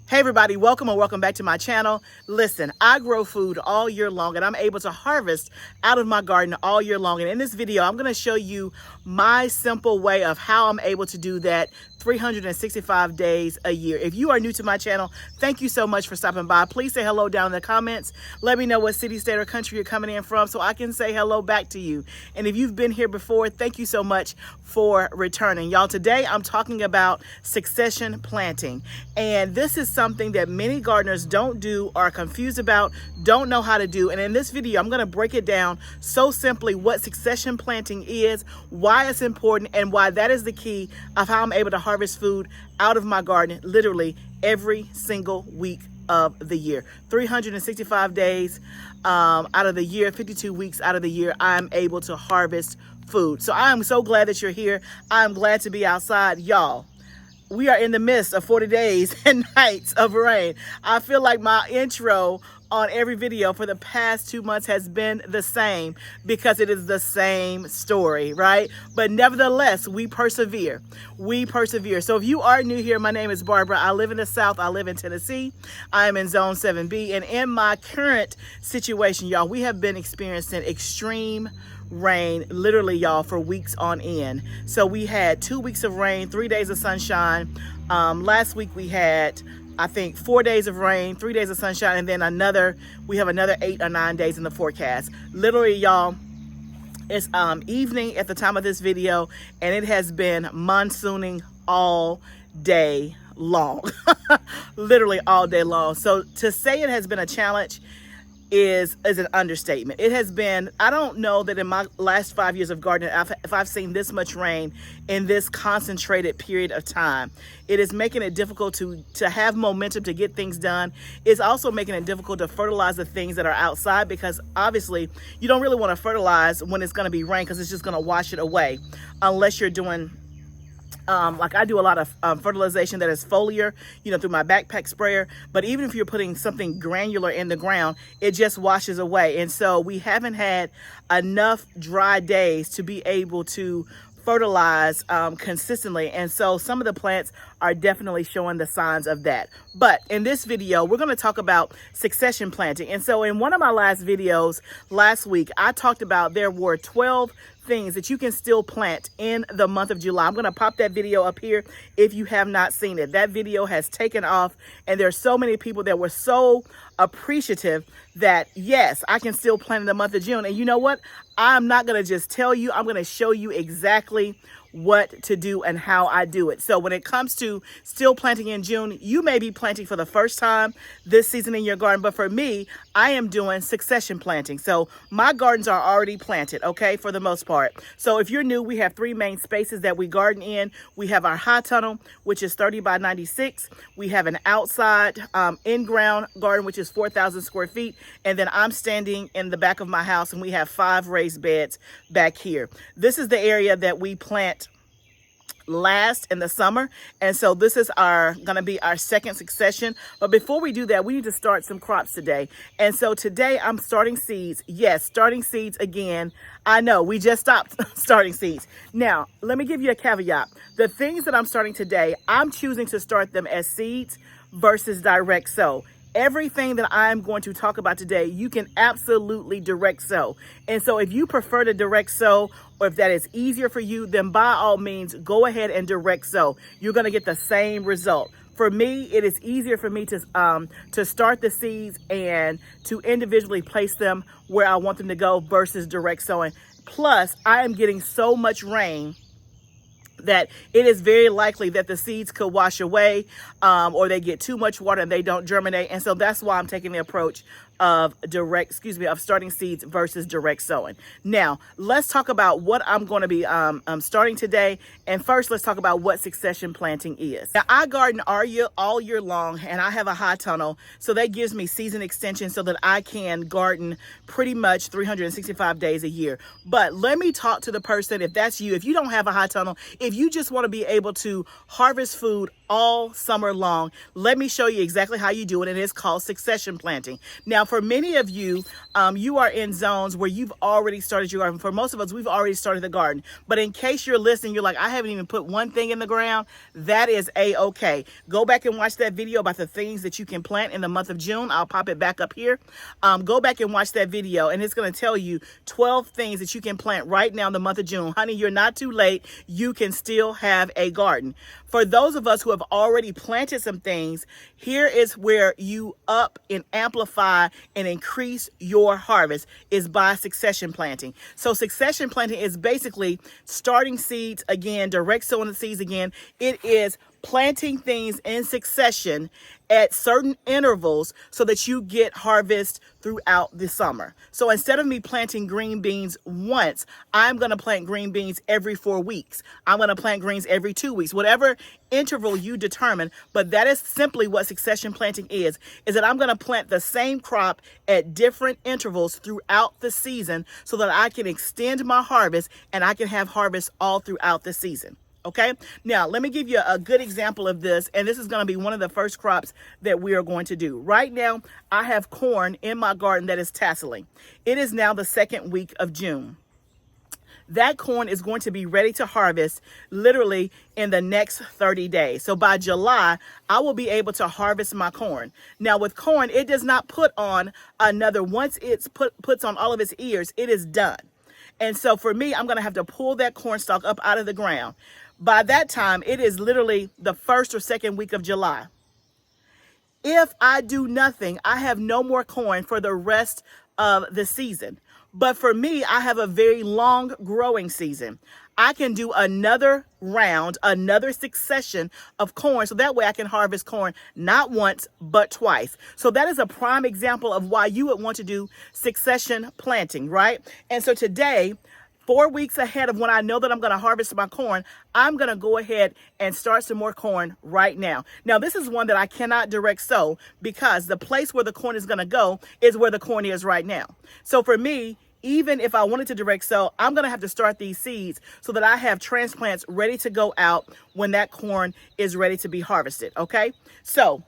Hey everybody, welcome or welcome back to my channel. Listen, I grow food all year long and I'm able to harvest out of my garden all year long. And in this video, I'm gonna show you my simple way of how I'm able to do that 365 days a year. If you are new to my channel, thank you so much for stopping by. Please say hello down in the comments. Let me know what city, state, or country you're coming in from so I can say hello back to you. And if you've been here before, thank you so much for returning. Y'all, today I'm talking about succession planting. And this is something that many gardeners don't do, are confused about, don't know how to do. And in this video, I'm gonna break it down so simply what succession planting is, why it's important, and why that is the key of how I'm able to harvest food out of my garden literally every single week of the year. 365 days out of the year, 52 weeks out of the year, I'm able to harvest food. So I am so glad that you're here. I'm glad to be outside. Y'all, we are in the midst of 40 days and nights of rain. I feel like my intro on every video for the past 2 months has been the same because it is the same story, right? But nevertheless, we persevere. We persevere. So if you are new here, my name is Barbara. I live in the South. I live in Tennessee. I am in Zone 7B. And in my current situation, y'all, we have been experiencing extreme rain, literally, y'all, for weeks on end. So we had 2 weeks of rain, 3 days of sunshine. Last week we had, I think, 4 days of rain, 3 days of sunshine, and then we have another 8 or 9 days in the forecast. Literally, y'all, it's evening at the time of this video, and it has been monsooning all day long. Literally all day long. So to say it has been a challenge is an understatement. It has been, I don't know that in my last 5 years of gardening, if I've seen this much rain in this concentrated period of time. It is making it difficult to have momentum to get things done. It's also making it difficult to fertilize the things that are outside because obviously you don't really want to fertilize when it's going to be rain because it's just going to wash it away unless you're doing like I do a lot of fertilization that is foliar, through my backpack sprayer. But even if you're putting something granular in the ground, it just washes away. And so we haven't had enough dry days to be able to fertilize consistently. And so some of the plants are definitely showing the signs of that. But in this video, we're going to talk about succession planting. And so in one of my last videos last week, I talked about there were 12 things that you can still plant in the month of July. I'm going to pop that video up here if you have not seen it. That video has taken off, and there's so many people that were so appreciative that yes, I can still plant in the month of June. And you know what? I'm not going to just tell you, I'm going to show you exactly what to do and how I do it. So when it comes to still planting in June, you may be planting for the first time this season in your garden, but for me, I am doing succession planting. So my gardens are already planted, okay, for the most part. So if you're new, we have 3 main spaces that we garden in. We have our high tunnel, which is 30 by 96. We have an outside in-ground garden, which is 4,000 square feet. And then I'm standing in the back of my house and we have 5 raised beds back here. This is the area that we plant last in the summer, and so this is gonna be our second succession. But before we do that, we need to start some crops today. And so today I'm starting seeds. Yes, starting seeds again. I know we just stopped starting seeds. Now let me give you a caveat. The things that I'm starting today, I'm choosing to start them as seeds versus direct sow. Everything that I'm going to talk about today, you can absolutely direct sow. And so if you prefer to direct sow, or if that is easier for you, then by all means, go ahead and direct sow. You're going to get the same result. For me, it is easier for me to start the seeds and to individually place them where I want them to go versus direct sowing. Plus, I am getting so much rain that it is very likely that the seeds could wash away or they get too much water and they don't germinate. And so that's why I'm taking the approach of starting seeds versus direct sowing. Now, let's talk about what I'm going to be starting today. And first, let's talk about what succession planting is. Now, I garden all year long, and I have a high tunnel. So that gives me season extension so that I can garden pretty much 365 days a year. But let me talk to the person, if that's you, if you don't have a high tunnel, if you just want to be able to harvest food all summer long. Let me show you exactly how you do it, and it's called succession planting. Now, for many of you, you are in zones where you've already started your garden. For most of us, we've already started the garden. But in case you're listening, you're like, I haven't even put one thing in the ground. That is a-okay. Go back and watch that video about the things that you can plant in the month of June. I'll pop it back up here. Go back and watch that video, and it's going to tell you 12 things that you can plant right now in the month of June. Honey, you're not too late. You can still have a garden. For those of us who have already planted some things, here is where you up and amplify and increase your harvest, is by succession planting. So succession planting is basically starting seeds again, direct sowing the seeds again. It is planting things in succession at certain intervals so that you get harvest throughout the summer. So instead of me planting green beans once, I'm going to plant green beans every 4 weeks. I'm going to plant greens every 2 weeks, whatever interval you determine. But that is simply what succession planting is that I'm going to plant the same crop at different intervals throughout the season so that I can extend my harvest and I can have harvest all throughout the season. Okay, now let me give you a good example of this, and this is going to be one of the first crops that we are going to do. Right now, I have corn in my garden that is tasseling. It is now the 2nd week of June. That corn is going to be ready to harvest literally in the next 30 days. So by July, I will be able to harvest my corn. Now with corn, it does not put on another, once it's puts on all of its ears, it is done. And so for me, I'm going to have to pull that corn stalk up out of the ground. By that time, it is literally the 1st or 2nd week of July. If I do nothing, I have no more corn for the rest of the season. But for me, I have a very long growing season. I can do another round, another succession of corn. So that way I can harvest corn not once, but twice. So that is a prime example of why you would want to do succession planting, right? And so today, 4 weeks ahead of when I know that I'm going to harvest my corn, I'm going to go ahead and start some more corn right now. Now, this is one that I cannot direct sow because the place where the corn is going to go is where the corn is right now. So for me, even if I wanted to direct sow, I'm going to have to start these seeds so that I have transplants ready to go out when that corn is ready to be harvested. Okay, so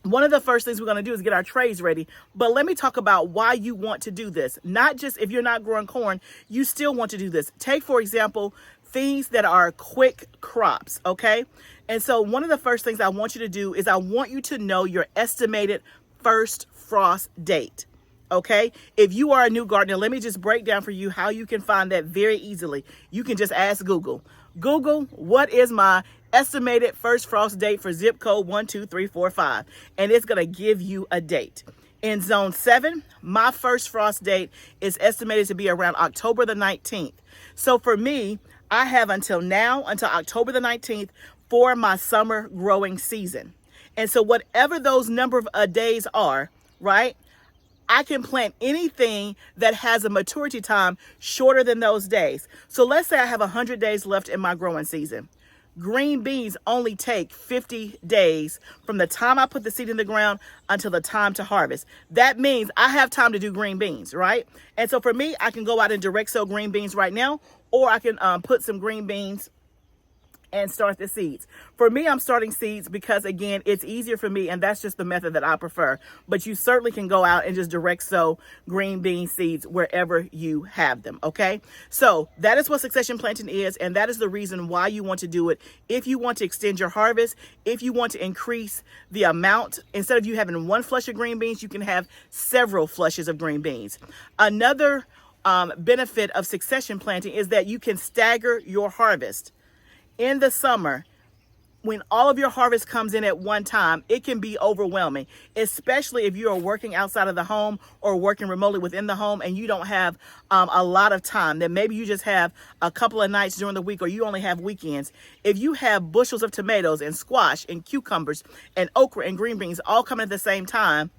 one of the first things we're going to do is get our trays ready. But let me talk about why you want to do this. Not just if you're not growing corn, you still want to do this. Take, for example, things that are quick crops, okay? And so one of the first things I want you to do is I want you to know your estimated first frost date. Okay, if you are a new gardener, let me just break down for you how you can find that very easily. You can just ask Google. Google, what is my estimated first frost date for zip code 12345? And it's going to give you a date. In zone 7, my first frost date is estimated to be around October the 19th. So for me, I have until now, until October the 19th for my summer growing season. And so whatever those number of days are, right? I can plant anything that has a maturity time shorter than those days. So let's say I have 100 days left in my growing season. Green beans only take 50 days from the time I put the seed in the ground until the time to harvest. That means I have time to do green beans, right? And so for me, I can go out and direct sow green beans right now, or I can put some green beans and start the seeds. For me, I'm starting seeds because, again, it's easier for me, and that's just the method that I prefer. But you certainly can go out and just direct sow green bean seeds wherever you have them, okay? So that is what succession planting is, and that is the reason why you want to do it. If you want to extend your harvest, if you want to increase the amount, instead of you having one flush of green beans, you can have several flushes of green beans. Another benefit of succession planting is that you can stagger your harvest. In the summer, when all of your harvest comes in at one time, it can be overwhelming, especially if you are working outside of the home or working remotely within the home and you don't have a lot of time. Then maybe you just have a couple of nights during the week, or you only have weekends. If you have bushels of tomatoes and squash and cucumbers and okra and green beans all coming at the same time,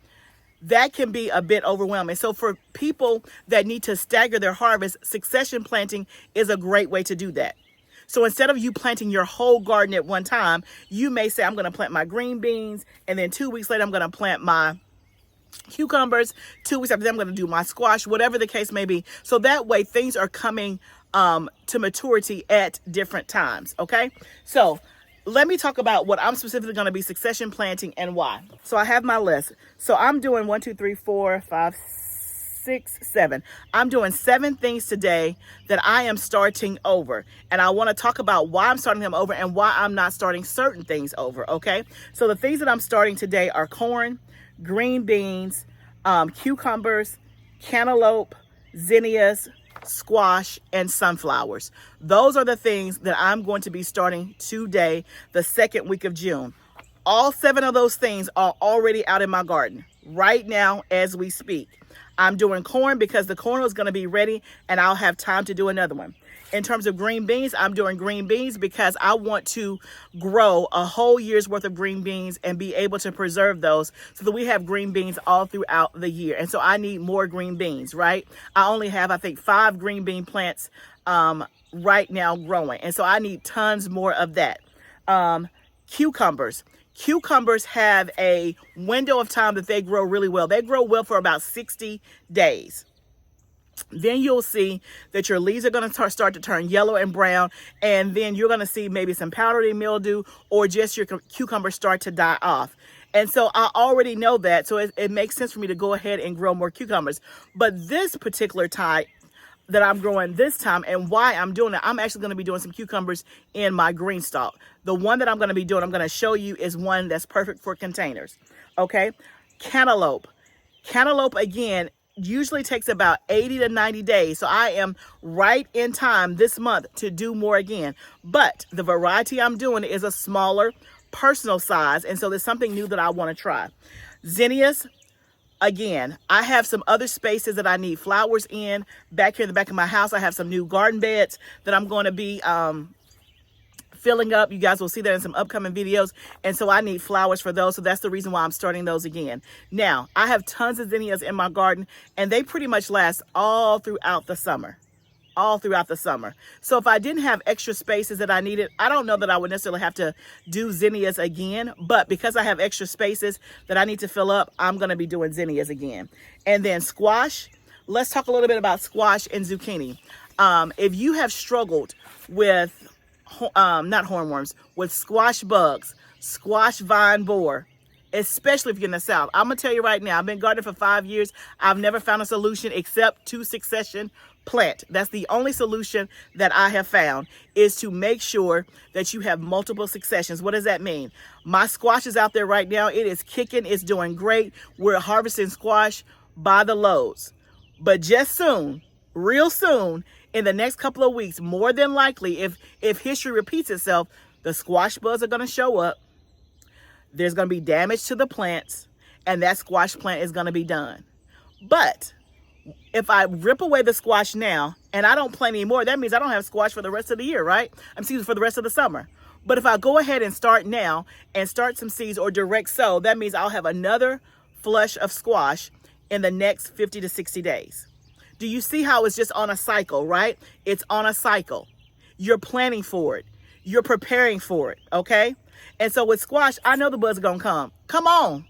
that can be a bit overwhelming. So for people that need to stagger their harvest, succession planting is a great way to do that. So instead of you planting your whole garden at one time, you may say, I'm going to plant my green beans, and then 2 weeks later, I'm going to plant my cucumbers. 2 weeks after that, I'm going to do my squash, whatever the case may be. So that way, things are coming to maturity at different times, okay? So let me talk about what I'm specifically going to be succession planting and why. So I have my list. So I'm doing 1, 2, 3, 4, 5, 6, 7. I'm doing 7 things today that I am starting over. And I want to talk about why I'm starting them over and why I'm not starting certain things over, okay? So the things that I'm starting today are corn, green beans, cucumbers, cantaloupe, zinnias, squash, and sunflowers. Those are the things that I'm going to be starting today, the second week of June. All 7 of those things are already out in my garden right now as we speak. I'm doing corn because the corn is going to be ready and I'll have time to do another one. In terms of green beans, I'm doing green beans because I want to grow a whole year's worth of green beans and be able to preserve those so that we have green beans all throughout the year. And so I need more green beans, right? I only have, I think, 5 green bean plants right now growing. And so I need tons more of that. Cucumbers. Cucumbers have a window of time that they grow really well. They grow well for about 60 days. Then you'll see that your leaves are going to start to turn yellow and brown, and then you're going to see maybe some powdery mildew or just your cucumbers start to die off. And so I already know that, so it makes sense for me to go ahead and grow more cucumbers. But this particular type that I'm growing this time and why I'm doing it, I'm actually going to be doing some cucumbers in my green stalk. The one that I'm going to be doing, I'm going to show you, is one that's perfect for containers. Okay, cantaloupe. Cantaloupe, again, usually takes about 80 to 90 days. So I am right in time this month to do more again. But the variety I'm doing is a smaller personal size. And so there's something new that I want to try. Zinnias. Again, I have some other spaces that I need flowers in. Back here in the back of my house, I have some new garden beds that I'm going to be filling up. You guys will see that in some upcoming videos. And so I need flowers for those. So that's the reason why I'm starting those again. Now, I have tons of zinnias in my garden, and they pretty much last all throughout the summer. All throughout the summer. So if I didn't have extra spaces that I needed, I don't know that I would necessarily have to do zinnias again, but because I have extra spaces that I need to fill up, I'm going to be doing zinnias again. And then squash. Let's talk a little bit about squash and zucchini. If you have struggled with, not hornworms, with squash bugs, squash vine borer, especially if you're in the South, I'm going to tell you right now, I've been gardening for 5 years. I've never found a solution except to succession plant. That's the only solution that I have found, is to make sure that you have multiple successions. What does that mean? My squash is out there right now. It is kicking. It's doing great. We're harvesting squash by the loads. But just soon, real soon, in the next couple of weeks, more than likely, if history repeats itself, the squash bugs are going to show up. There's going to be damage to the plants, and that squash plant is going to be done. But if I rip away the squash now and I don't plant anymore, that means I don't have squash for the rest of the year, right? For the rest of the summer. But if I go ahead and start now and start some seeds or direct sow, that means I'll have another flush of squash in the next 50 to 60 days. Do you see how it's just on a cycle, right? It's on a cycle. You're planning for it. You're preparing for it, okay? And so with squash, I know the bugs are going to come. Come on.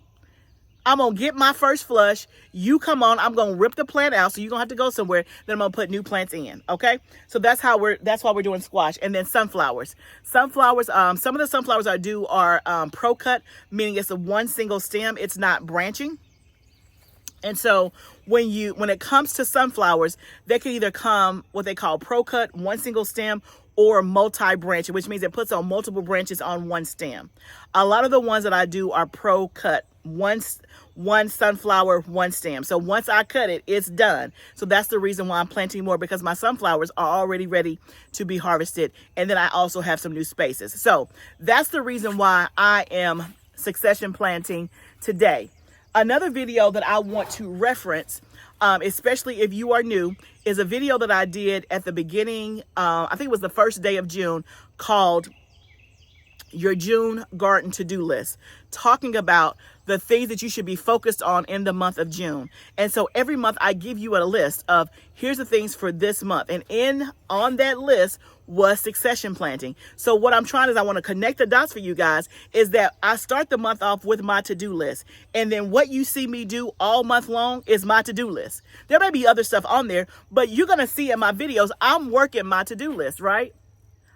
I'm going to get my first flush. You come on. I'm going to rip the plant out. So you're going to have to go somewhere. Then I'm going to put new plants in. Okay. So that's why we're doing squash. And then sunflowers. Sunflowers, some of the sunflowers I do are pro cut, meaning it's a one single stem. It's not branching. And so when it comes to sunflowers, they can either come what they call pro cut, one single stem, or multi-branching, which means it puts on multiple branches on one stem. A lot of the ones that I do are pro cut, one sunflower, one stem. So once I cut it, it's done. So that's the reason why I'm planting more, because my sunflowers are already ready to be harvested. And then I also have some new spaces. So that's the reason why I am succession planting today. Another video that I want to reference, especially if you are new, is a video that I did at the beginning, I think it was the first day of June, called Your June Garden To-Do List, talking about the things that you should be focused on in the month of June. And so every month I give you a list of, here's the things for this month. And on that list was succession planting. So what I'm trying is, I want to connect the dots for you guys, is that I start the month off with my to-do list. And then what you see me do all month long is my to-do list. There may be other stuff on there, but you're going to see in my videos, I'm working my to-do list, right?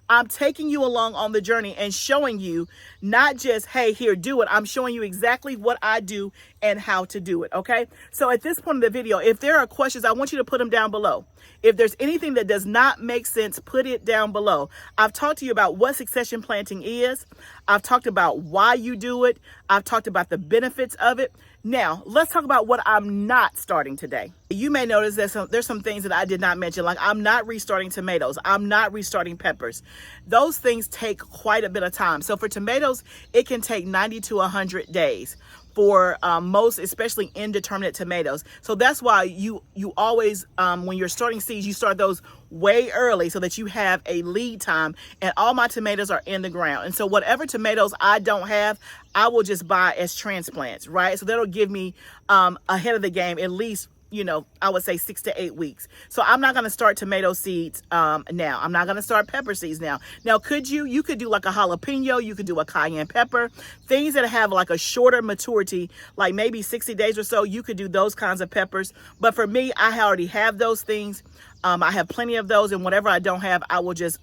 I'm taking you along on the journey and showing you not just, hey, here, do it. I'm showing you exactly what I do and how to do it, okay? So at this point in the video, if there are questions, I want you to put them down below. If there's anything that does not make sense, put it down below. I've talked to you about what succession planting is. I've talked about why you do it. I've talked about the benefits of it. Now, let's talk about what I'm not starting today. You may notice that there's some things that I did not mention, like I'm not restarting tomatoes. I'm not restarting peppers. Those things take quite a bit of time. So for tomatoes, it can take 90 to 100 days for most, especially indeterminate tomatoes. So that's why you always, when you're starting seeds, you start those way early so that you have a lead time, and all my tomatoes are in the ground. And so whatever tomatoes I don't have, I will just buy as transplants, right? So that'll give me ahead of the game at least, you know, I would say 6 to 8 weeks. So I'm not going to start tomato seeds now. I'm not going to start pepper seeds now. Now, you could do like a jalapeno, you could do a cayenne pepper, things that have like a shorter maturity, like maybe 60 days or so, you could do those kinds of peppers. But for me, I already have those things. I have plenty of those, and whatever I don't have, I will just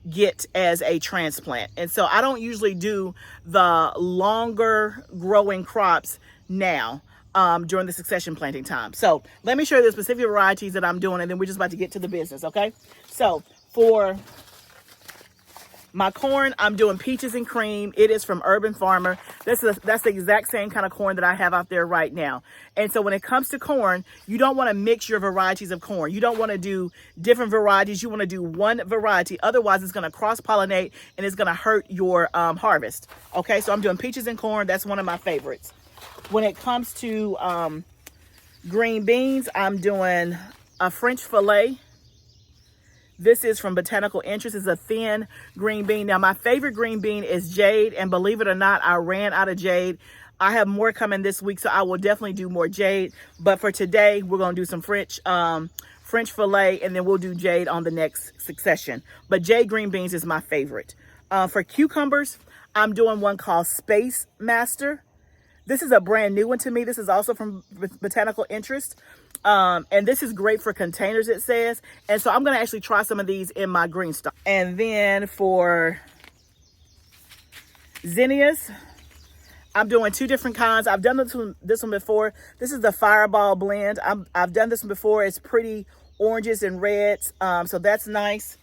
get as a transplant. And so I don't usually do the longer growing crops now during the succession planting time. So let me show you the specific varieties that I'm doing, and then we're just about to get to the business, okay? So for my corn, I'm doing peaches and cream. It is from Urban Farmer. That's the exact same kind of corn that I have out there right now. And so when it comes to corn, you don't want to mix your varieties of corn. You don't want to do different varieties. You want to do one variety. Otherwise, it's going to cross-pollinate and it's going to hurt your harvest. Okay, so I'm doing peaches and corn. That's one of my favorites. When it comes to green beans, I'm doing a French fillet. This is from Botanical Interest. It's a thin green bean. Now, my favorite green bean is jade, and believe it or not, I ran out of jade. I have more coming this week, so I will definitely do more jade. But for today, we're going to do some French fillet, and then we'll do jade on the next succession. But jade green beans is my favorite. For cucumbers, I'm doing one called Space Master. This is a brand new one to me. This is also from Botanical Interest. And this is great for containers, it says. And so I'm going to actually try some of these in my green stock. And then for zinnias, I'm doing two different kinds. I've done this one before. This is the Fireball blend. I've done this one before. It's pretty oranges and reds. So that's nice.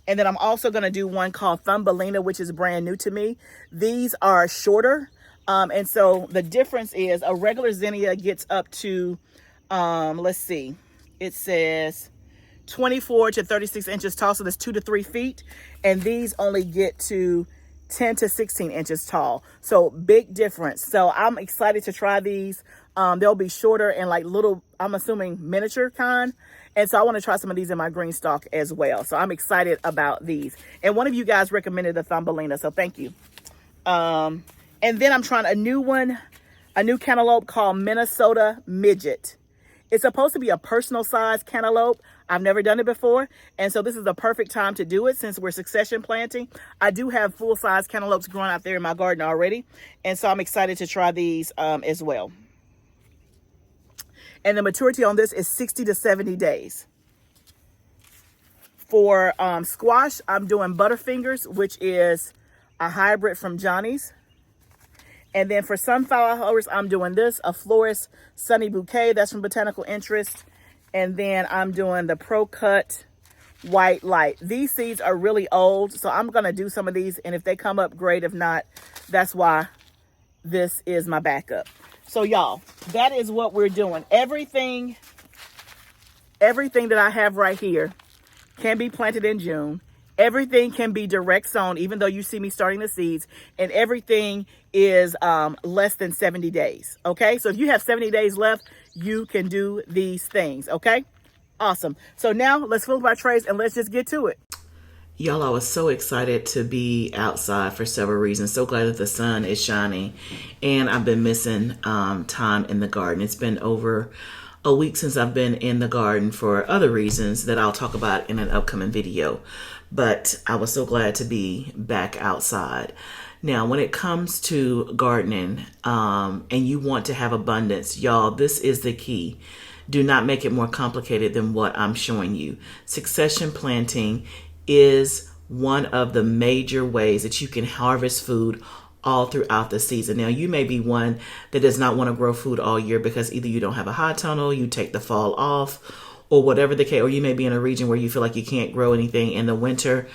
And then I'm also going to do one called Thumbelina, which is brand new to me. These are shorter. And so the difference is a regular zinnia gets up to, let's see, it says 24 to 36 inches tall. So that's 2 to 3 feet. And these only get to 10 to 16 inches tall. So big difference. So I'm excited to try these. They'll be shorter and like little, I'm assuming miniature kind. And so I want to try some of these in my green stock as well. So I'm excited about these. And one of you guys recommended the Thumbelina. So thank you. And then I'm trying a new cantaloupe called Minnesota Midget. It's supposed to be a personal size cantaloupe. I've never done it before. And so this is the perfect time to do it since we're succession planting. I do have full size cantaloupes growing out there in my garden already. And so I'm excited to try these as well. And the maturity on this is 60 to 70 days. For squash, I'm doing Butterfingers, which is a hybrid from Johnny's. And then for sunflowers, I'm doing this, a Florist Sunny Bouquet. That's from Botanical Interest. And then I'm doing the Pro Cut White Light. These seeds are really old, so I'm going to do some of these. And if they come up, great. If not, that's why this is my backup. So, y'all, that is what we're doing. Everything that I have right here can be planted in June. Everything can be direct sown, even though you see me starting the seeds, and everything is less than 70 days, okay? So if you have 70 days left, you can do these things, okay? Awesome. So now let's fill up our trays and let's just get to it. Y'all, I was so excited to be outside for several reasons. So glad that the sun is shining, and I've been missing time in the garden. It's been over a week since I've been in the garden for other reasons that I'll talk about in an upcoming video. But I was so glad to be back outside. Now, when it comes to gardening and you want to have abundance, y'all, this is the key. Do not make it more complicated than what I'm showing you. Succession planting is one of the major ways that you can harvest food all throughout the season. Now, you may be one that does not want to grow food all year because either you don't have a high tunnel, you take the fall off, or whatever the case, or you may be in a region where you feel like you can't grow anything in the winter.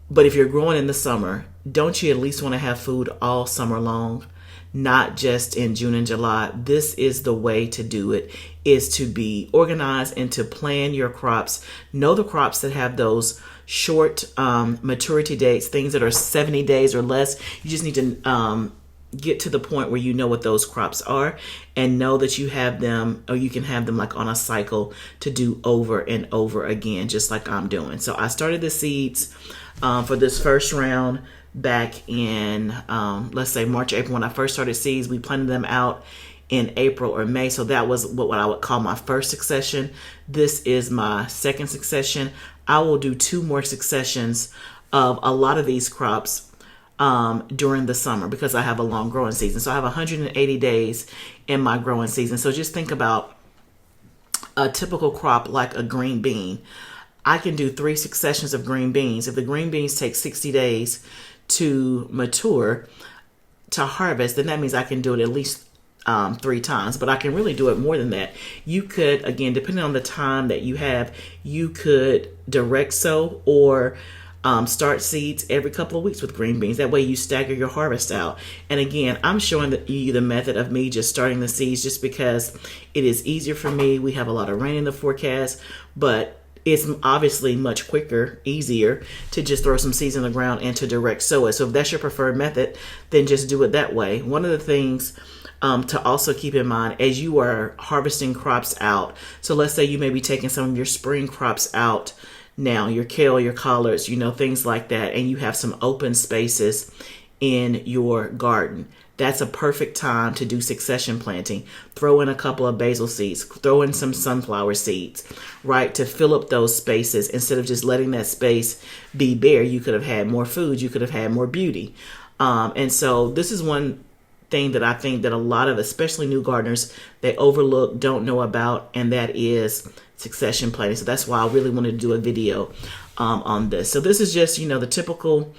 But if you're growing in the summer, don't you at least want to have food all summer long? Not just in June and July. This is the way to do it, is to be organized and to plan your crops. Know the crops that have those short maturity dates, things that are 70 days or less. You just need to get to the point where you know what those crops are and know that you have them, or you can have them like on a cycle to do over and over again, just like I'm doing. So I started the seeds for this first round back in, let's say March, April. When I first started seeds, we planted them out in April or May. So that was what I would call my first succession. This is my second succession. I will do 2 more successions of a lot of these crops during the summer because I have a long growing season. So I have 180 days in my growing season. So just think about a typical crop like a green bean. I can do 3 successions of green beans. If the green beans take 60 days to mature, to harvest, then that means I can do it at least 3 times, but I can really do it more than that. You could, again, depending on the time that you have, you could direct sow or start seeds every couple of weeks with green beans. That way you stagger your harvest out. And again, I'm showing you the method of me just starting the seeds just because it is easier for me. We have a lot of rain in the forecast, but it's obviously much quicker, easier to just throw some seeds in the ground and to direct sow it. So if that's your preferred method, then just do it that way. One of the things to also keep in mind as you are harvesting crops out, so let's say you may be taking some of your spring crops out now, your kale, your collards, things like that, and you have some open spaces in your garden. That's a perfect time to do succession planting. Throw in a couple of basil seeds, throw in some sunflower seeds, right? To fill up those spaces instead of just letting that space be bare. You could have had more food, you could have had more beauty. And so this is one thing that I think that a lot of, especially new gardeners, they overlook, don't know about, and that is succession planting. So that's why I really wanted to do a video on this. So this is just, the typical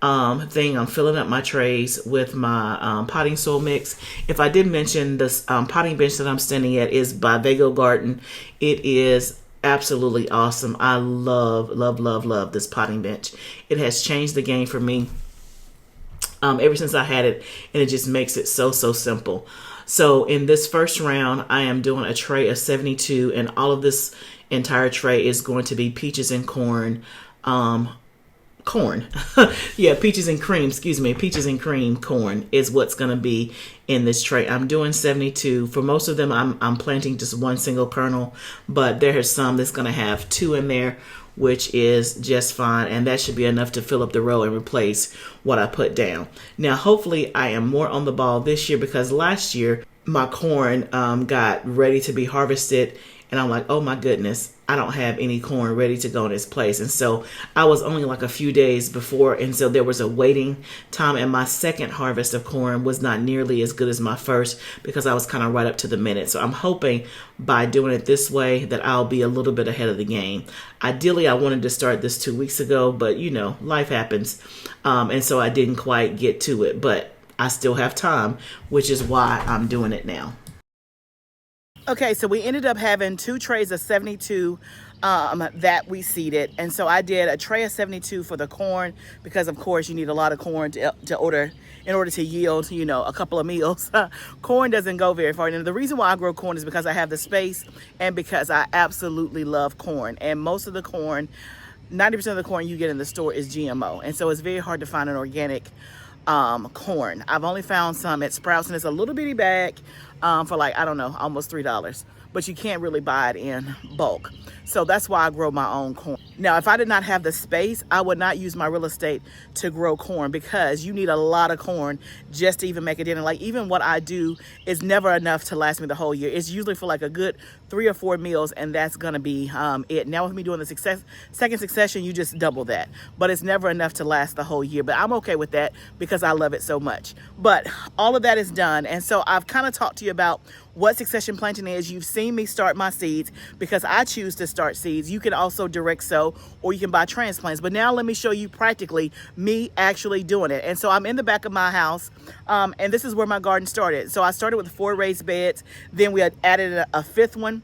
thing. I'm filling up my trays with my potting soil mix. If I did mention this potting bench that I'm standing at is by Vago Garden. It is absolutely awesome. I love, love, love, love this potting bench. It has changed the game for me ever since I had it, and it just makes it so simple. So in this first round, I am doing a tray of 72, and all of this entire tray is going to be peaches and corn. Peaches and cream corn is what's going to be in this tray. I'm doing 72. For most of them, I'm planting just one single kernel, but there are some that's going to have 2 in there, which is just fine, and that should be enough to fill up the row and replace what I put down. Now, hopefully I am more on the ball this year because last year my corn got ready to be harvested, and I'm like, oh my goodness, I don't have any corn ready to go in its place. And so I was only like a few days before, and so there was a waiting time, and my second harvest of corn was not nearly as good as my first because I was kind of right up to the minute. So I'm hoping by doing it this way that I'll be a little bit ahead of the game. Ideally, I wanted to start this 2 weeks ago, but life happens. And so I didn't quite get to it, but I still have time, which is why I'm doing it now. Okay, so we ended up having 2 trays of 72 that we seeded. And so I did a tray of 72 for the corn because, of course, you need a lot of corn in order to yield, a couple of meals. Corn doesn't go very far. And the reason why I grow corn is because I have the space and because I absolutely love corn. And most of the corn, 90% of the corn you get in the store is GMO. And so it's very hard to find an organic corn. I've only found some at Sprouts, and it's a little bitty bag for like, I don't know, almost $3, but you can't really buy it in bulk. So that's why I grow my own corn. Now, if I did not have the space, I would not use my real estate to grow corn because you need a lot of corn just to even make a dinner. Like, even what I do is never enough to last me the whole year. It's usually for like a good 3 or 4 meals, and that's gonna be it. Now with me doing the second succession, you just double that. But it's never enough to last the whole year. But I'm okay with that because I love it so much. But all of that is done. And so I've kind of talked to you about what succession planting is. You've seen me start my seeds because I choose to start seeds. You can also direct sow, or you can buy transplants. But now let me show you practically me actually doing it. And so I'm in the back of my house, and this is where my garden started. So I started with 4 raised beds. Then we had added a 5th one.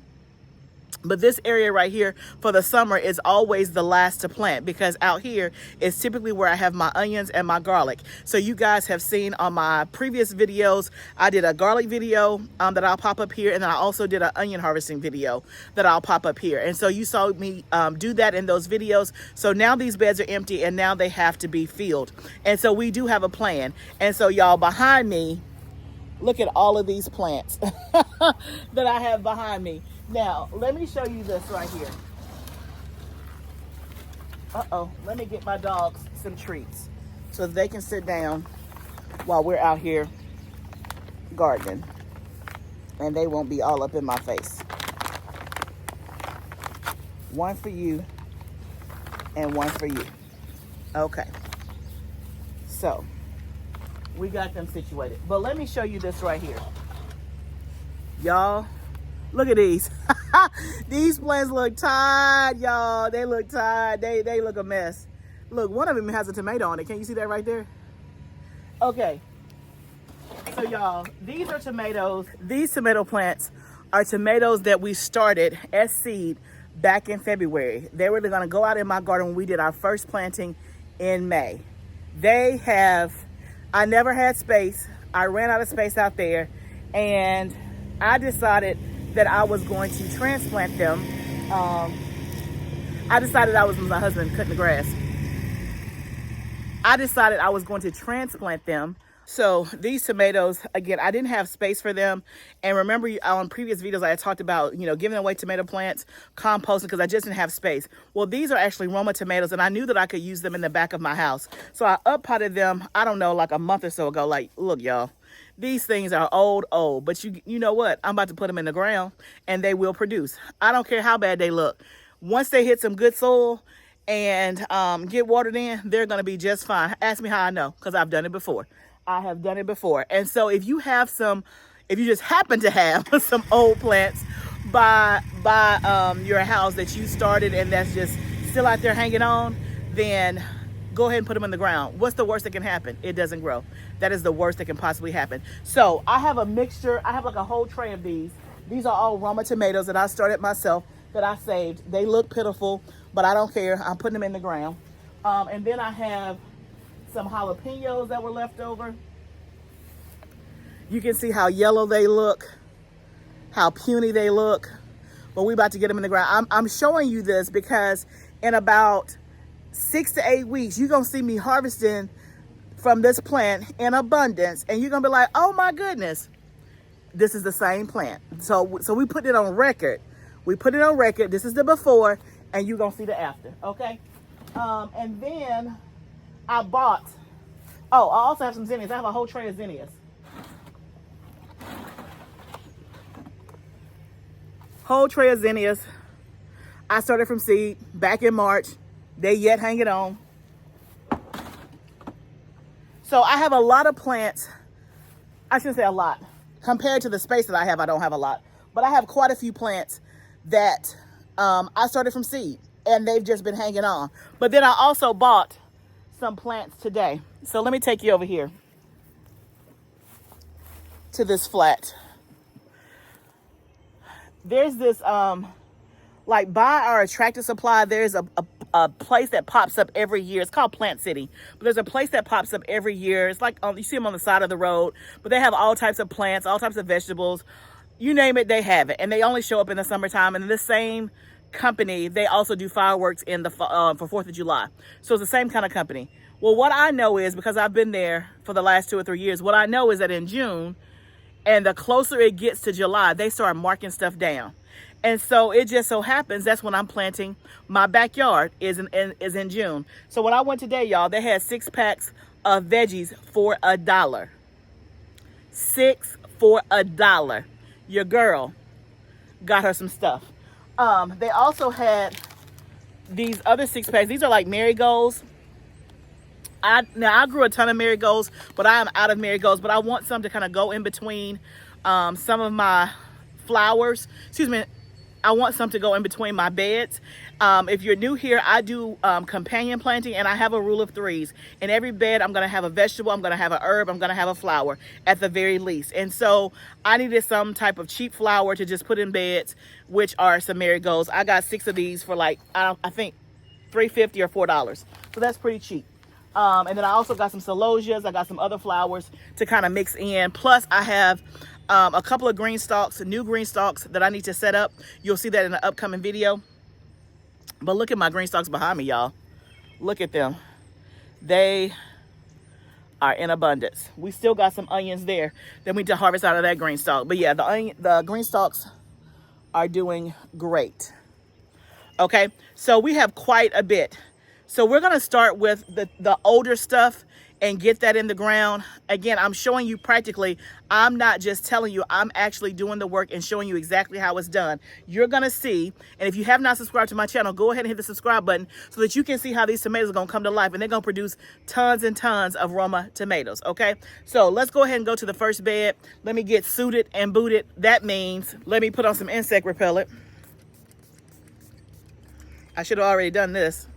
But this area right here for the summer is always the last to plant, because out here is typically where I have my onions and my garlic. So you guys have seen on my previous videos, I did a garlic video that I'll pop up here, and then I also did an onion harvesting video that I'll pop up here. And so you saw me do that in those videos. So now these beds are empty, and now they have to be filled. And so we do have a plan. And so y'all, behind me, look at all of these plants that I have behind me. Now, let me show you this right here. Let me get my dogs some treats so they can sit down while we're out here gardening, and they won't be all up in my face. One for you and one for you. Okay. So, we got them situated. But let me show you this right here. Y'all, look at these. These plants look tired, y'all. They look tired. They look a mess. Look, one of them has a tomato on it. Can you see that right there? Okay. So y'all, these are tomatoes. These tomato plants are tomatoes that we started as seed back in February. They were going to go out in my garden when we did our first planting in May. I never had space. I ran out of space out there, and I decided that I was going to transplant them. I decided I was with my husband cutting the grass. I decided I was going to transplant them. So these tomatoes, again, I didn't have space for them. And remember, on previous videos, I had talked about, giving away tomato plants, composting, because I just didn't have space. Well, these are actually Roma tomatoes, and I knew that I could use them in the back of my house. So I up-potted them, I don't know, like a month or so ago. Like, look, y'all, these things are old, but you know what? I'm about to put them in the ground, and they will produce. I don't care how bad they look. Once they hit some good soil and get watered in, they're going to be just fine. Ask me how I know, because I've done it before. I have done it before. And so if you just happen to have some old plants by your house that you started and that's just still out there hanging on, then go ahead and put them in the ground. What's the worst that can happen? It doesn't grow. That is the worst that can possibly happen. So I have a mixture. I have like a whole tray of these. These are all Roma tomatoes that I started myself, that I saved. They look pitiful, but I don't care. I'm putting them in the ground. And then I have some jalapenos that were left over. You can see how yellow they look, how puny they look, but we're about to get them in the ground. I'm showing you this because in about 6 to 8 weeks, you're gonna see me harvesting from this plant in abundance, and you're gonna be like, oh my goodness, this is the same plant. So we put it on record. We put it on record. This is the before, and you're gonna see the after, okay? And then I also have some zinnias. I have a whole tray of zinnias. Whole tray of zinnias. I started from seed back in March. They yet hanging on. So I have a lot of plants. I shouldn't say a lot. Compared to the space that I have, I don't have a lot. But I have quite a few plants that I started from seed, and they've just been hanging on. But then I also bought some plants today. So let me take you over here to this flat. There's this, like by our Tractor Supply, there's a place that pops up every year. It's called Plant City. But there's a place that pops up every year. It's like, you see them on the side of the road, but they have all types of plants, all types of vegetables. You name it, they have it. And they only show up in the summertime. And the same company, they also do fireworks in the for 4th of July. So it's the same kind of company. Well, what I know is, because I've been there for the last 2 or 3 years, what I know is that in June, and the closer it gets to July, they start marking stuff down. And so it just so happens that's when I'm planting my backyard is in June. So when I went today, y'all, they had 6 packs of veggies for $1. 6 for $1. Your girl got her some stuff. They also had these other 6 packs. These are like marigolds. Now I grew a ton of marigolds, but I am out of marigolds, but I want some to kind of go in between some of my flowers. Excuse me. I want some to go in between my beds. If you're new here, I do companion planting, and I have a rule of threes. In every bed, I'm going to have a vegetable, I'm going to have a herb, I'm going to have a flower at the very least. And so I needed some type of cheap flower to just put in beds, which are some marigolds. I got 6 of these for like, I think $3.50 or $4. So that's pretty cheap. And then I also got some celosias. I got some other flowers to kind of mix in. Plus I have a couple of green stalks, new green stalks that I need to set up. You'll see that in the upcoming video. But look at my green stalks behind me, y'all. Look at them. They are in abundance. We still got some onions there that we need to harvest out of that green stalk. But yeah, the green stalks are doing great. Okay, so we have quite a bit. So we're gonna start with the older stuff and get that in the ground. Again, I'm showing you practically. I'm not just telling you, I'm actually doing the work and showing you exactly how it's done. You're gonna see, and if you have not subscribed to my channel, go ahead and hit the subscribe button so that you can see how these tomatoes are gonna come to life, and they're gonna produce tons and tons of Roma tomatoes, okay? So let's go ahead and go to the first bed. Let me get suited and booted. That means, let me put on some insect repellent. I should have already done this.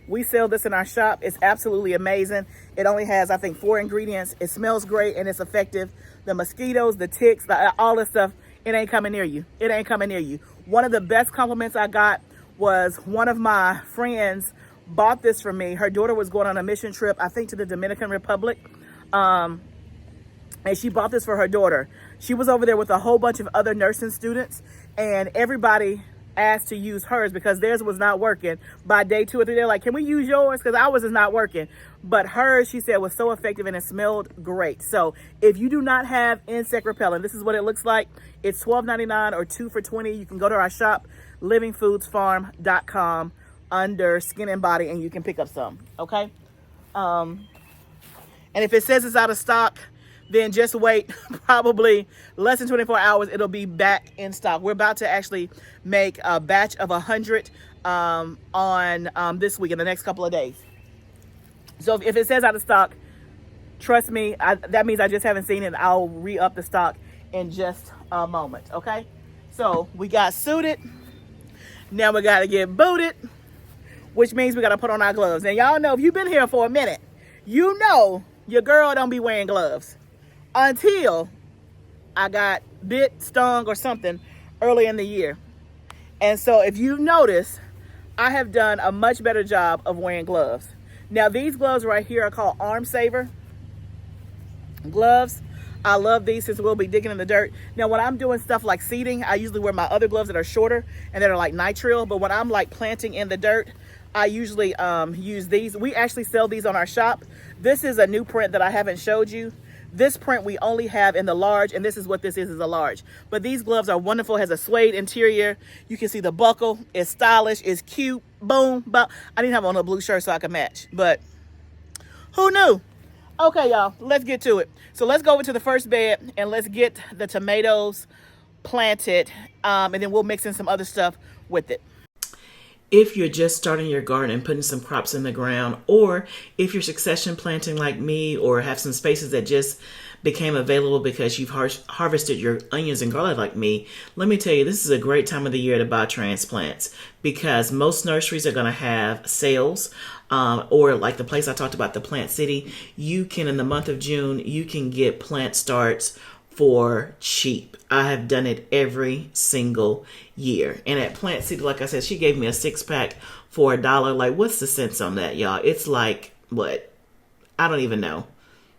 We sell this in our shop. It's absolutely amazing. It only has, I think, 4 ingredients. It smells great and it's effective. The mosquitoes, the ticks, all this stuff, it ain't coming near you. It ain't coming near you. One of the best compliments I got was one of my friends bought this for me. Her daughter was going on a mission trip, I think to the Dominican Republic. And she bought this for her daughter. She was over there with a whole bunch of other nursing students, and everybody asked to use hers because theirs was not working. By day 2 or 3, they're like, can we use yours? Because ours is not working. But hers, she said, was so effective and it smelled great. So if you do not have insect repellent, this is what it looks like. It's $12.99 or 2 for $20. You can go to our shop, livingfoodsfarm.com, under skin and body, and you can pick up some, okay? And if it says it's out of stock, then just wait probably less than 24 hours. It'll be back in stock. We're about to actually make a batch of 100 on this week, in the next couple of days. So if it says out of stock, trust me, that means I just haven't seen it. I'll re-up the stock in just a moment, okay? So we got suited. Now we got to get booted, which means we got to put on our gloves. Now, y'all know, if you've been here for a minute, you know your girl don't be wearing gloves until I got bit, stung, or something early in the year. And so if you notice, I have done a much better job of wearing gloves. Now, these gloves right here are called Arm Saver gloves. I love these since we'll be digging in the dirt. Now, when I'm doing stuff like seeding, I usually wear my other gloves that are shorter and that are like nitrile. But when I'm like planting in the dirt, I usually use these. We actually sell these on our shop. This is a new print that I haven't showed you. This print we only have in the large, and this is what this is a large. But these gloves are wonderful. It has a suede interior. You can see the buckle. It's stylish. It's cute. Boom. But I didn't have on a blue shirt so I could match. But who knew? Okay, y'all, let's get to it. So let's go over to the first bed and let's get the tomatoes planted, and then we'll mix in some other stuff with it. If you're just starting your garden and putting some crops in the ground, or if you're succession planting like me, or have some spaces that just became available because you've harvested your onions and garlic like me, let me tell you, this is a great time of the year to buy transplants, because most nurseries are going to have sales, or like the place I talked about, the Plant City, you can, in the month of June, you can get plant starts for cheap. I have done it every single year. And at Plant City, like I said, she gave me a 6-pack for $1. Like, what's the sense on that, y'all? It's like, what? I don't even know.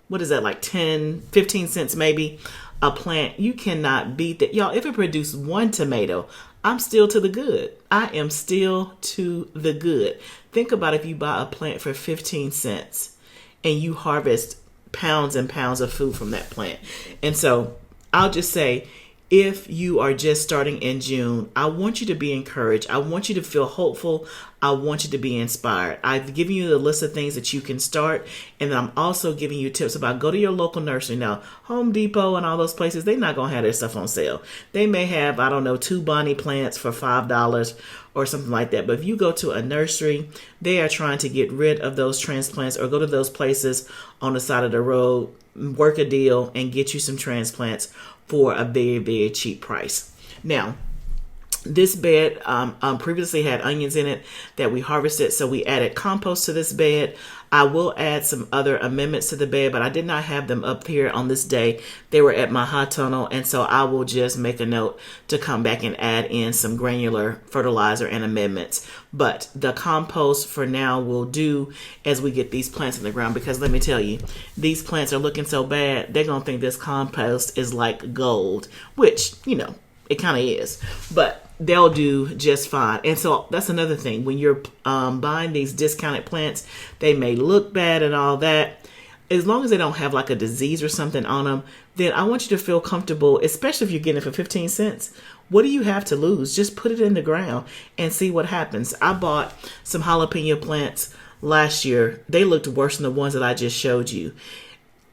What is that, like 10, 15 cents maybe a plant? You cannot beat that. Y'all, if it produced 1 tomato, I'm still to the good. I am still to the good. Think about if you buy a plant for 15 cents and you harvest pounds and pounds of food from that plant. And so I'll just say, if you are just starting in June, I want you to be encouraged. I want you to feel hopeful. I want you to be inspired. I've given you the list of things that you can start, and then I'm also giving you tips about go to your local nursery. Now, Home Depot and all those places, they're not going to have their stuff on sale. They may have, I don't know, 2 Bonnie plants for $5 or something like that. But if you go to a nursery, they are trying to get rid of those transplants, or go to those places on the side of the road, work a deal, and get you some transplants for a very, very cheap price. Now, this bed previously had onions in it that we harvested, so we added compost to this bed. I will add some other amendments to the bed, but I did not have them up here on this day. They were at my hot tunnel, and so I will just make a note to come back and add in some granular fertilizer and amendments. But the compost for now will do as we get these plants in the ground, because let me tell you, these plants are looking so bad, they're going to think this compost is like gold, which, you know, it kind of is. But they'll do just fine. And so that's another thing. When you're buying these discounted plants, they may look bad and all that. As long as they don't have like a disease or something on them, then I want you to feel comfortable, especially if you're getting it for 15 cents. What do you have to lose? Just put it in the ground and see what happens. I bought some jalapeno plants last year. They looked worse than the ones that I just showed you.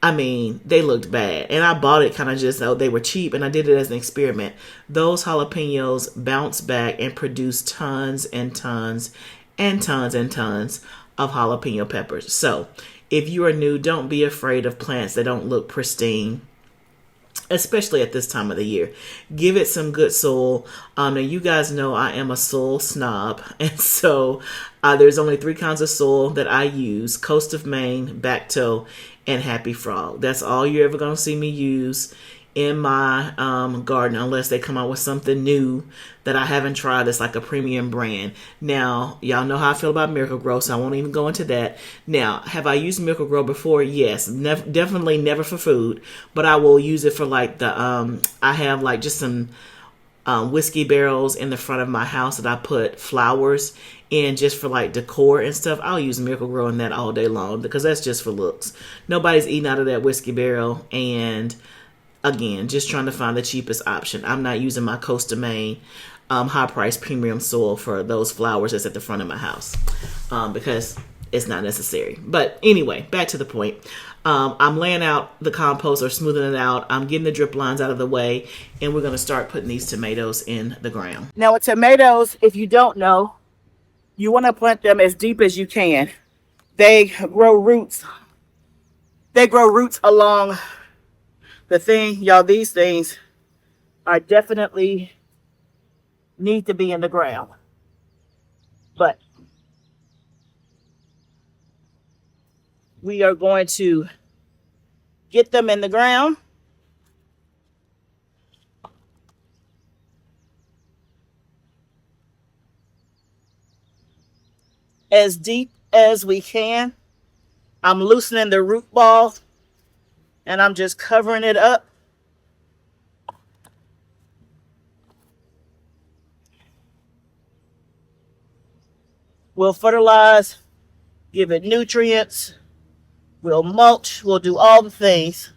I mean, they looked bad. And I bought it kind of just, oh, they were cheap, and I did it as an experiment. Those jalapenos bounced back and produced tons and tons and tons and tons of jalapeno peppers. So if you are new, don't be afraid of plants that don't look pristine, especially at this time of the year. Give it some good soil. Now, you guys know I am a soil snob, and so there's only 3 kinds of soil that I use: Coast of Maine, Backtoe, and Happy Frog. That's all you're ever going to see me use in my garden, unless they come out with something new that I haven't tried that's like a premium brand. Now, y'all know how I feel about Miracle-Gro, so I won't even go into that. Now, have I used Miracle-Gro before? Yes. Definitely never for food, but I will use it for like the, I have like just some whiskey barrels in the front of my house that I put flowers in just for like decor and stuff. I'll use Miracle-Gro in that all day long, because that's just for looks. Nobody's eating out of that whiskey barrel, and again, just trying to find the cheapest option. I'm not using my Coast of Maine high price premium soil for those flowers that's at the front of my house, because it's not necessary. But anyway, back to the point. I'm laying out the compost, or smoothing it out. I'm getting the drip lines out of the way, and we're going to start putting these tomatoes in the ground. Now with tomatoes, if you don't know, you want to plant them as deep as you can. They grow roots. They grow roots along the thing. Y'all, these things are definitely need to be in the ground. But we are going to get them in the ground. As deep as we can. I'm loosening the root ball, and I'm just covering it up. We'll fertilize, give it nutrients, we'll mulch, we'll do all the things.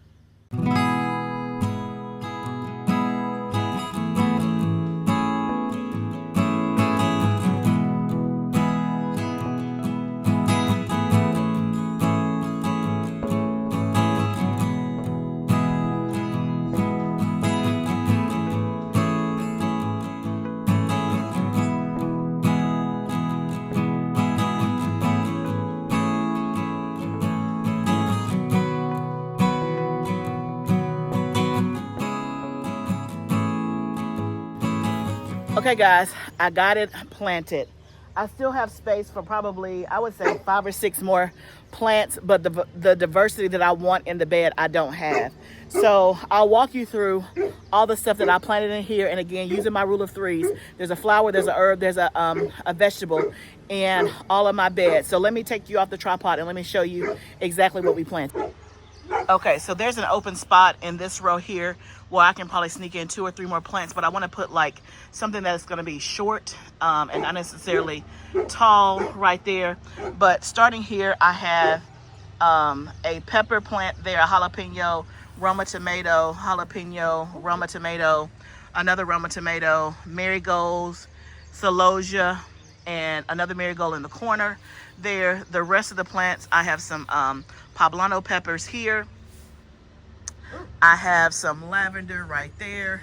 Okay guys, I got it planted. I still have space for probably, I would say 5 or 6 more plants, but the diversity that I want in the bed, I don't have. So I'll walk you through all the stuff that I planted in here. And again, using my rule of 3s, there's a flower, there's a herb, there's a vegetable in all of my beds. So let me take you off the tripod and let me show you exactly what we planted. Okay, so there's an open spot in this row here where I can probably sneak in 2 or 3 more plants, but I want to put like something that's going to be short and not necessarily tall right there. But starting here, I have a pepper plant there, a jalapeno, Roma tomato, jalapeno, Roma tomato, another Roma tomato, marigolds, celosia, and another marigold in the corner there. The rest of the plants, I have some poblano peppers here. I have some lavender right there.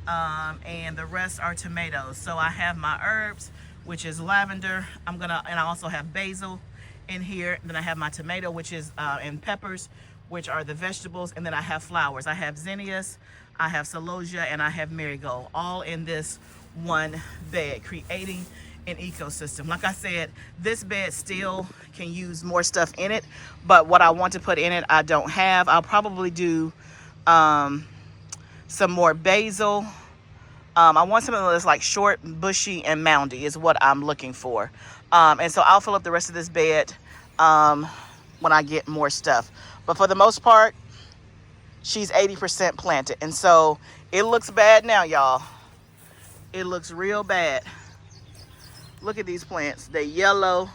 And the rest are tomatoes. So I have my herbs, which is lavender. And I also have basil in here. Then I have my tomato, which is, and peppers, which are the vegetables. And then I have flowers. I have zinnias, I have celosia, and I have marigold, all in this one bed, creating an ecosystem. Like I said, this bed still can use more stuff in it, but what I want to put in it, I don't have. I'll probably do some more basil. I want something that's like short, bushy, and moundy is what I'm looking for. And so I'll fill up the rest of this bed when I get more stuff. But for the most part, she's 80% planted. And so it looks bad now, y'all. It looks real bad. Look at these plants. They're yellow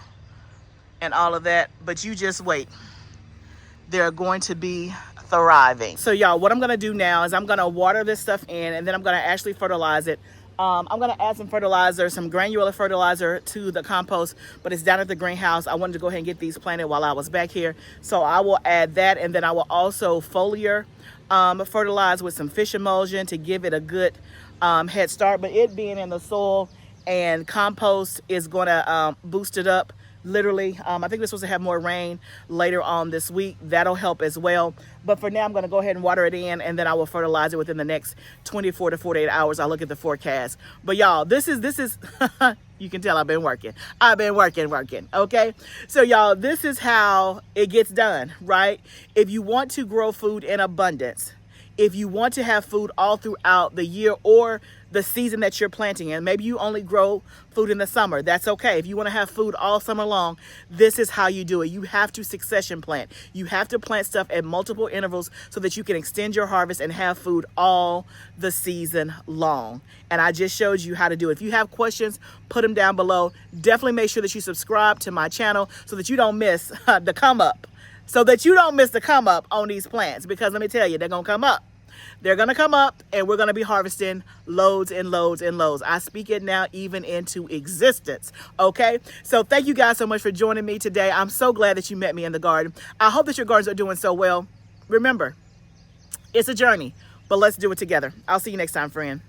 and all of that. But you just wait. They're going to be thriving. So y'all, what I'm going to do now is I'm going to water this stuff in, and then I'm going to actually fertilize it. I'm going to add some fertilizer, some granular fertilizer to the compost, but it's down at the greenhouse. I wanted to go ahead and get these planted while I was back here. So I will add that, and then I will also foliar fertilize with some fish emulsion to give it a good head start. But it being in the soil and compost is going to boost it up. Literally, I think we're supposed to have more rain later on this week. That'll help as well. But for now, I'm going to go ahead and water it in, and then I will fertilize it within the next 24 to 48 hours. I'll look at the forecast. But y'all, this is you can tell I've been working. I've been working, okay? So y'all, this is how it gets done, right? If you want to grow food in abundance, if you want to have food all throughout the year or the season that you're planting in, maybe you only grow food in the summer, that's okay. If you want to have food all summer long, this is how you do it. You have to succession plant. You have to plant stuff at multiple intervals so that you can extend your harvest and have food all the season long. And I just showed you how to do it. If you have questions, put them down below. Definitely make sure that you subscribe to my channel so that you don't miss the come up. So that you don't miss the come up on these plants, because let me tell you, they're going to come up. They're going to come up, and we're going to be harvesting loads and loads and loads. I speak it now even into existence, okay? So thank you guys so much for joining me today. I'm so glad that you met me in the garden. I hope that your gardens are doing so well. Remember, it's a journey, but let's do it together. I'll see you next time, friend.